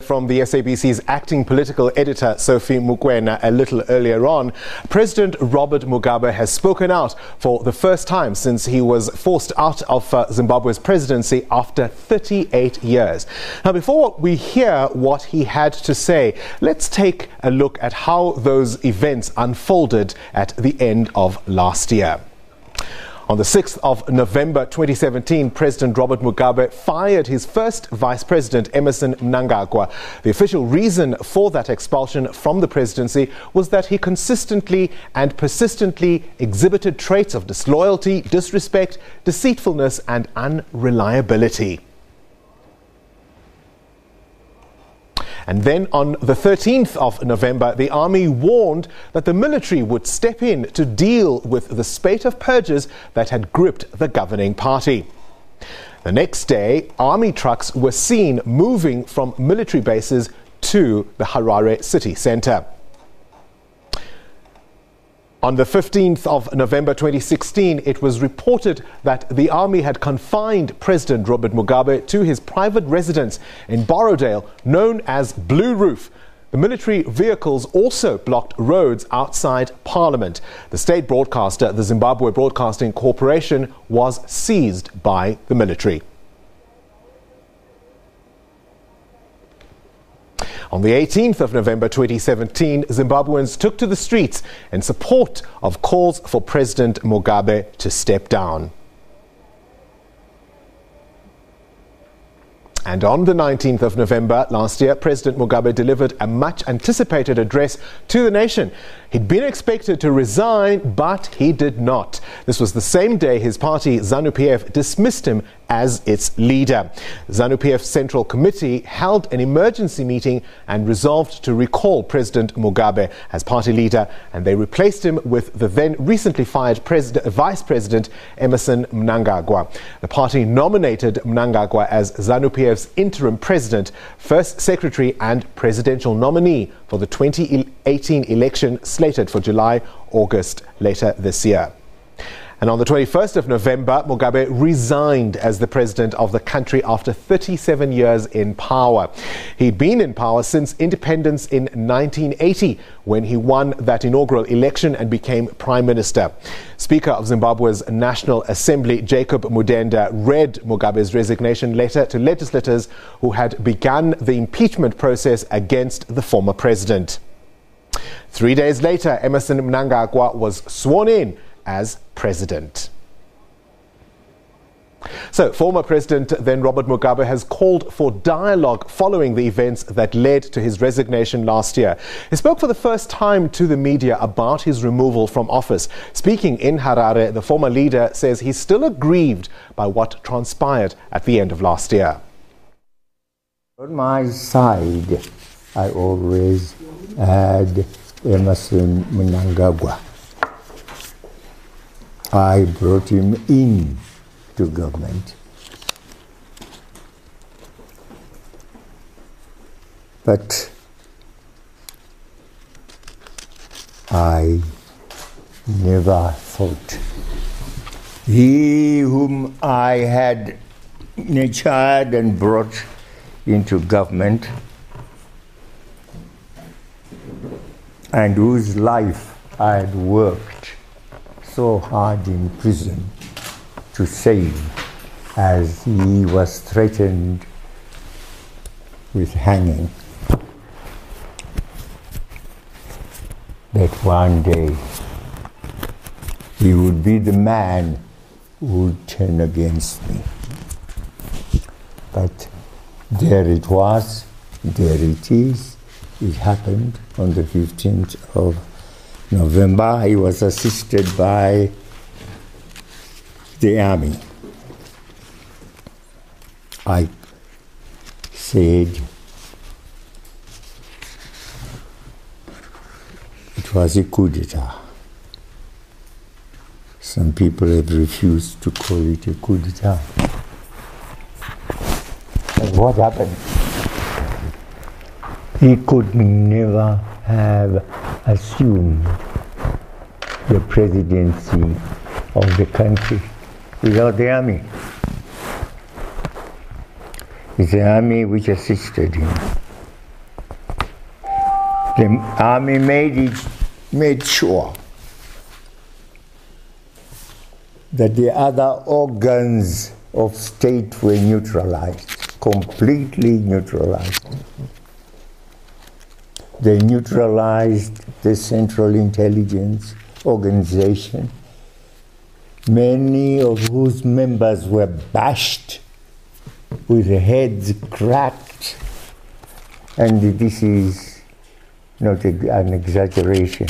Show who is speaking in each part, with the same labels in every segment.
Speaker 1: From the SABC's acting political editor, Sophie Mukwena, a little earlier on, President Robert Mugabe has spoken out for the first time since he was forced out of Zimbabwe's presidency after 38 years. Now, before we hear what he had to say, let's take a look at how those events unfolded at the end of last year. On the 6th of November 2017, President Robert Mugabe fired his first vice president, Emmerson Mnangagwa. The official reason for that expulsion from the presidency was that he consistently and persistently exhibited traits of disloyalty, disrespect, deceitfulness, and unreliability. And then on the 13th of November, the army warned that the military would step in to deal with the spate of purges that had gripped the governing party. The next day, army trucks were seen moving from military bases to the Harare city centre. On the 15th of November 2016, it was reported that the army had confined President Robert Mugabe to his private residence in Borrowdale, known as Blue Roof. The military vehicles also blocked roads outside Parliament. The state broadcaster, the Zimbabwe Broadcasting Corporation, was seized by the military. On the 18th of November 2017, Zimbabweans took to the streets in support of calls for President Mugabe to step down. And on the 19th of November last year, President Mugabe delivered a much-anticipated address to the nation. He'd been expected to resign, but he did not. This was the same day his party, ZANU-PF, dismissed him as its leader. ZANU-PF's Central Committee held an emergency meeting and resolved to recall President Mugabe as party leader, and they replaced him with the then recently fired Vice President Emmerson Mnangagwa. The party nominated Mnangagwa as ZANU-PF's interim president, first secretary and presidential nominee for the 2018 election slated for July-August later this year. And on the 21st of November, Mugabe resigned as the president of the country after 37 years in power. He'd been in power since independence in 1980, when he won that inaugural election and became prime minister. Speaker of Zimbabwe's National Assembly, Jacob Mudenda, read Mugabe's resignation letter to legislators who had begun the impeachment process against the former president. 3 days later, Emmerson Mnangagwa was sworn in as president. So, former President then Robert Mugabe has called for dialogue following the events that led to his resignation last year. He spoke for the first time to the media about his removal from office. Speaking in Harare, the former leader says he's still aggrieved by what transpired at the end of last year.
Speaker 2: On my side, I always had Emmerson Mnangagwa. I brought him in to government. But I never thought he whom I had nurtured and brought into government and whose life I had worked so hard in prison to save, as he was threatened with hanging, that one day he would be the man who would turn against me. But there it was, there it is. It happened on the 15th of November. He was assisted by the army. I said it was a coup d'etat. Some people have refused to call it a coup d'etat. And what happened? He could never have assumed the presidency of the country without the army. It's the army which assisted him. The army made sure that the other organs of state were neutralized, completely neutralized. They neutralized the Central Intelligence Organization, many of whose members were bashed with their heads cracked. And this is not an exaggeration.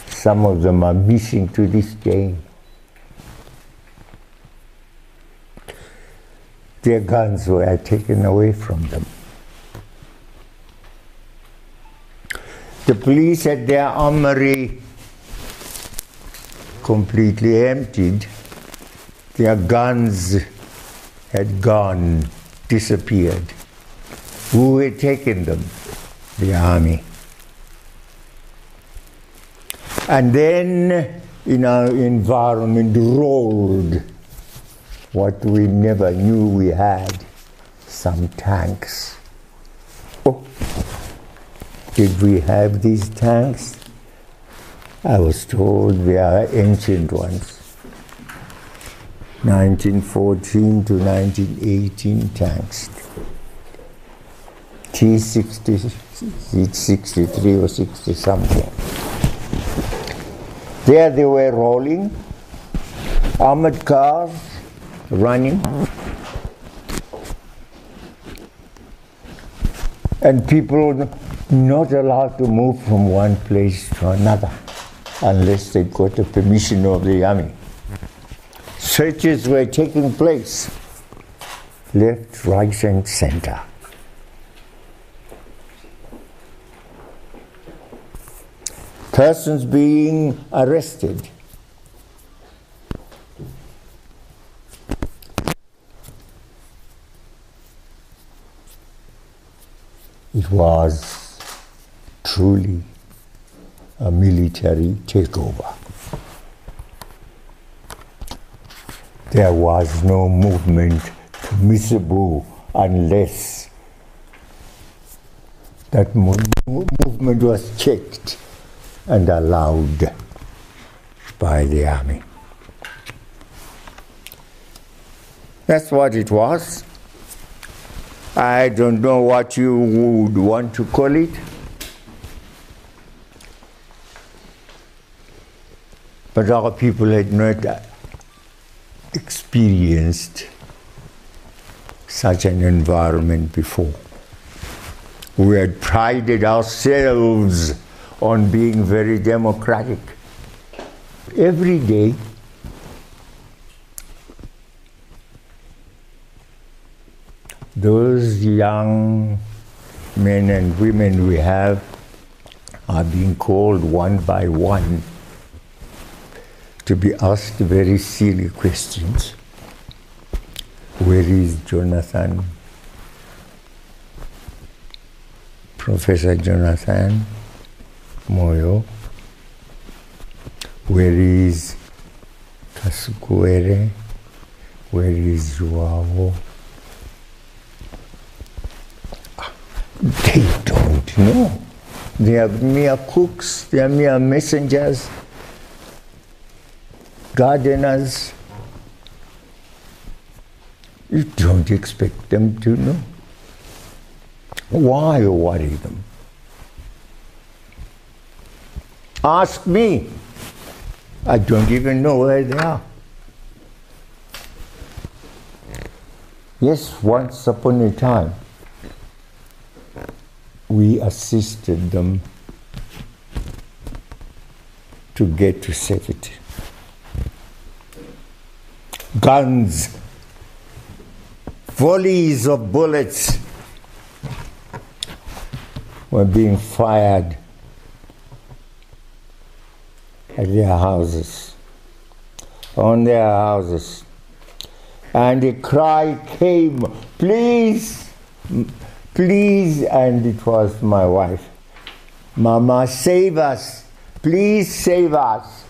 Speaker 2: Some of them are missing to this day. Their guns were taken away from them. The police had their armory completely emptied. Their guns had gone, disappeared. Who had taken them? The army. And then in our environment rolled what we never knew we had, some tanks. Oh, did we have these tanks? I was told they are ancient ones. 1914 to 1918 tanks. T-63 or 60 something. There they were rolling, armored cars running, and people not allowed to move from one place to another unless they got the permission of the army. Searches were taking place, left, right, and center. Persons being arrested. It was truly a military takeover. There was no movement permissible unless that movement was checked and allowed by the army. That's what it was. I don't know what you would want to call it. But our people had not experienced such an environment before. We had prided ourselves on being very democratic. Every day, those young men and women we have are being called one by one to be asked very silly questions. Where is Jonathan? Professor Jonathan Moyo? Where is Kasukuere? Where is Joao? They don't know. They are mere cooks, they are mere messengers, gardeners. You don't expect them to know. Why worry them? Ask me. I don't even know where they are. Yes, once upon a time, we assisted them to get to safety. Guns, volleys of bullets were being fired at their houses, on their houses. And the cry came, please, please, and it was my wife. Mama, save us, please save us.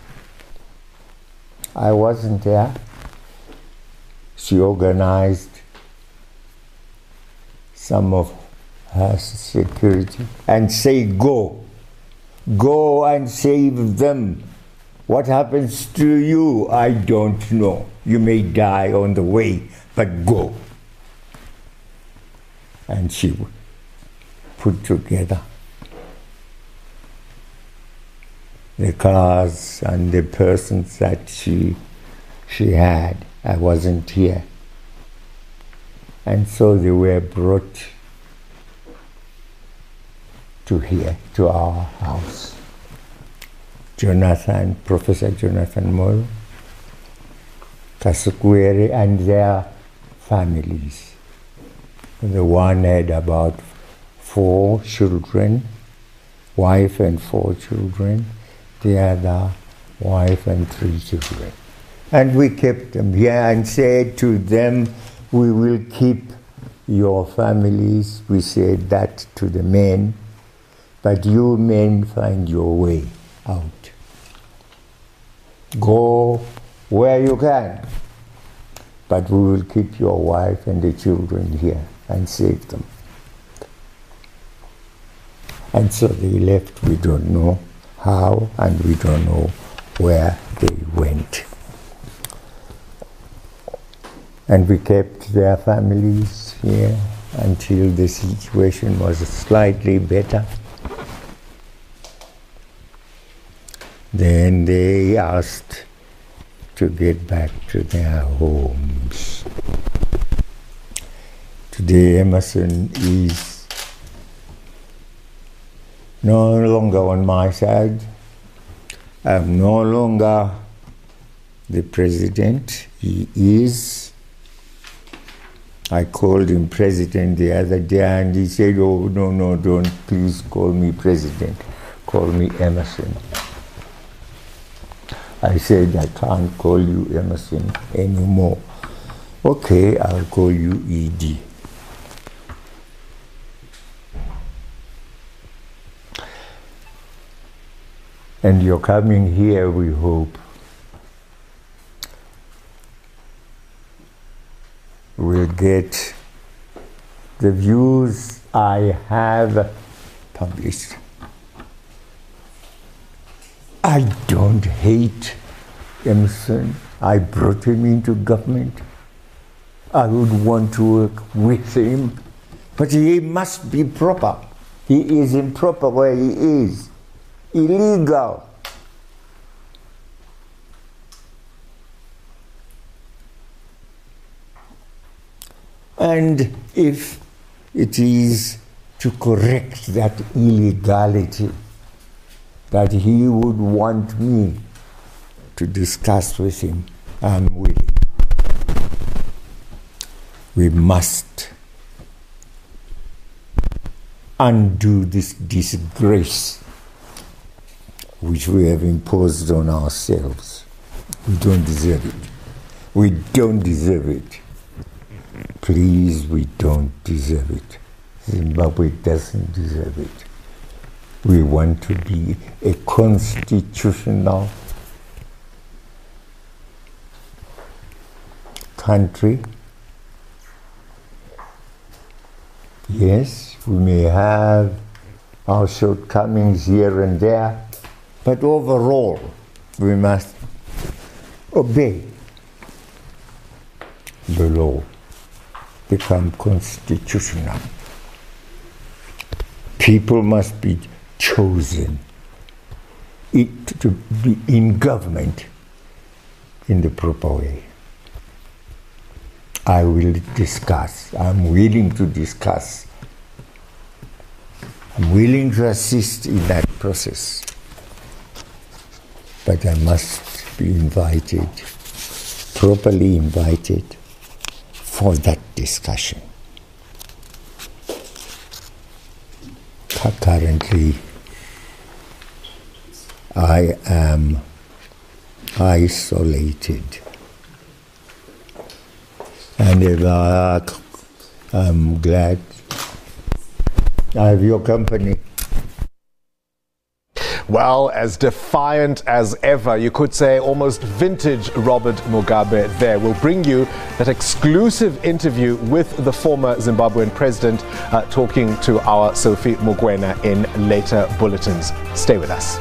Speaker 2: I wasn't there. She organized some of has security, and say, go. Go and save them. What happens to you, I don't know. You may die on the way, but go. And she put together the cars and the persons that she had. I wasn't here. And so they were brought to here, to our house. Professor Jonathan Moro, Kasukwere, and their families. The one had about 4 children, wife and 4 children. The other, wife and 3 children. And we kept them here and said to them, we will keep your families. We said that to the men, but you men find your way out. Go where you can, but we will keep your wife and the children here and save them. And so they left. We don't know how, and we don't know where they went. And we kept their families here until the situation was slightly better. Then they asked to get back to their homes. Today Emerson is no longer on my side. I'm no longer the president. He is. I called him president the other day and he said, oh, no, don't please call me president. Call me Emerson. I said, I can't call you Emerson anymore. Okay, I'll call you ED. And you're coming here, we hope. We'll get the views I have published. I don't hate Emerson. I brought him into government. I would want to work with him, but he must be proper. He is improper where he is. Illegal. And if it is to correct that illegality that he would want me to discuss with him, I'm willing. We must undo this disgrace which we have imposed on ourselves. We don't deserve it. We don't deserve it. Please, we don't deserve it. Zimbabwe doesn't deserve it. We want to be a constitutional country. Yes, we may have our shortcomings here and there, but overall, we must obey the law, become constitutional. People must be chosen to be in government in the proper way. I will discuss. I'm willing to discuss. I'm willing to assist in that process. But I must be invited, properly invited, for that discussion. Currently, I am isolated. And I'm glad I have your company.
Speaker 1: Well, as defiant as ever, you could say almost vintage Robert Mugabe there. We'll bring you that exclusive interview with the former Zimbabwean president, talking to our Sophie Mugwena in later bulletins. Stay with us.